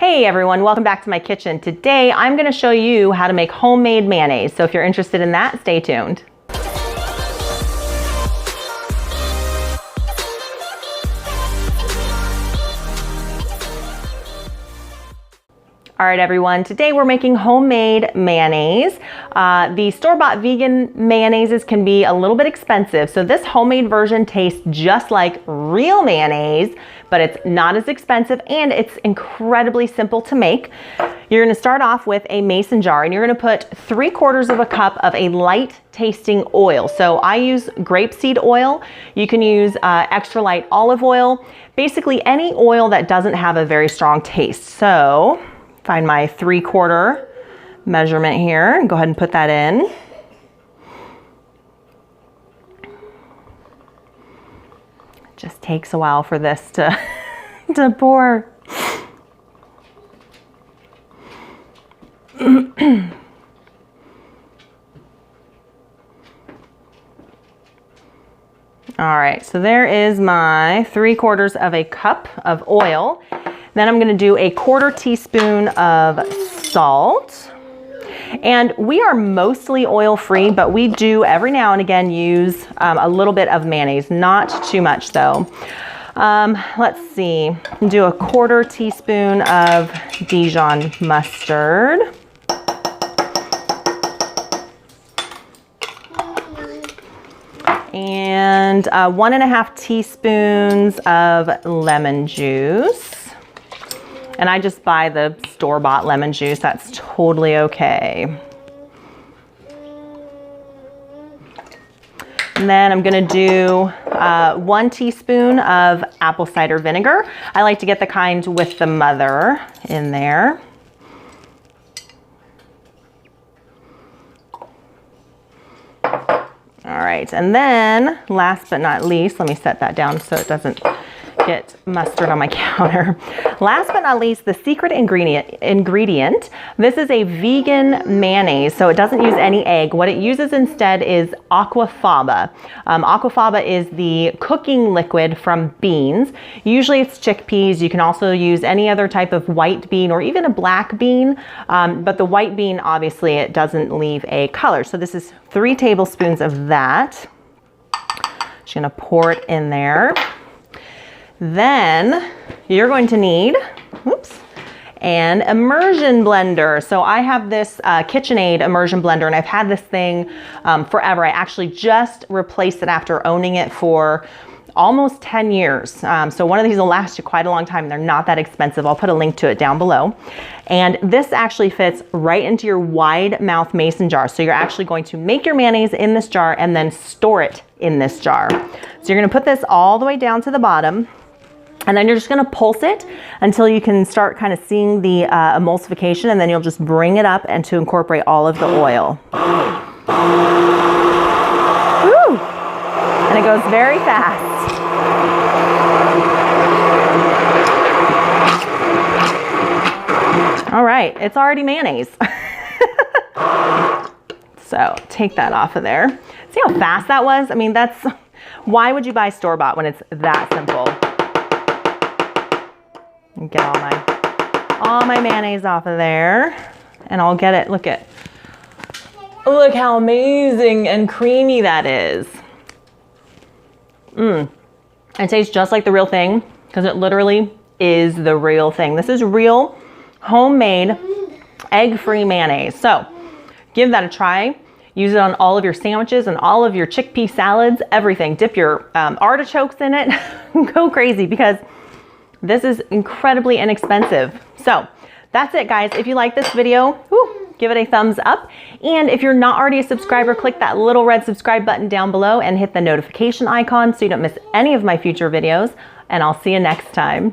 Hey everyone, welcome back to my kitchen. Today I'm going to show you how to make homemade mayonnaise. So if you're interested in that, stay tuned. All right, everyone, today we're making homemade mayonnaise. The store-bought vegan mayonnaises can be a little bit expensive, so this homemade version tastes just like real mayonnaise, but it's not as expensive and it's incredibly simple to make. You're gonna start off with a mason jar and you're gonna put 3/4 of a cup of a light tasting oil. So I use grapeseed oil. You can use extra light olive oil, basically any oil that doesn't have a very strong taste. So find my 3/4 measurement here and go ahead and put that in. Just takes a while for this to, to pour. All right, so there is my 3/4 of a cup of oil. Then I'm gonna do a 1/4 teaspoon of salt. And we are mostly oil-free, but we do every now and again use a little bit of mayonnaise, not too much though. Let's see, do a 1/4 teaspoon of Dijon mustard. And 1.5 teaspoons of lemon juice. And I just buy the store-bought lemon juice. That's totally okay. And then I'm gonna do 1 teaspoon of apple cider vinegar. I like to get the kind with the mother in there. All right, and then last but not least, let me set that down so it doesn't get mustard on my counter. Last but not least, the secret ingredient. This is a vegan mayonnaise, so it doesn't use any egg. What it uses instead is aquafaba. Aquafaba is the cooking liquid from beans. Usually it's chickpeas. You can also use any other type of white bean or even a black bean, but the white bean, obviously, it doesn't leave a color. So this is 3 tablespoons of that. Just gonna pour it in there. Then you're going to need, an immersion blender. So I have this KitchenAid immersion blender and I've had this thing forever. I actually just replaced it after owning it for almost 10 years. So one of these will last you quite a long time. They're not that expensive. I'll put a link to it down below. And this actually fits right into your wide mouth mason jar. So you're actually going to make your mayonnaise in this jar and then store it in this jar. So you're gonna put this all the way down to the bottom. And then you're just gonna pulse it until you can start kind of seeing the emulsification, and then you'll just bring it up and to incorporate all of the oil. Woo! And it goes very fast. All right, it's already mayonnaise. So take that off of there. See how fast that was? I mean, why would you buy store-bought when it's that simple? Get all my mayonnaise off of there, and I'll get it. Look how amazing and creamy that is. It tastes just like the real thing because it literally is the real thing. This is real homemade egg-free mayonnaise. So give that a try. Use it on all of your sandwiches and all of your chickpea salads, everything. Dip your artichokes in it. Go crazy because this is incredibly inexpensive. So that's it, guys. If you like this video, give it a thumbs up. And if you're not already a subscriber, click that little red subscribe button down below and hit the notification icon so you don't miss any of my future videos. And I'll see you next time.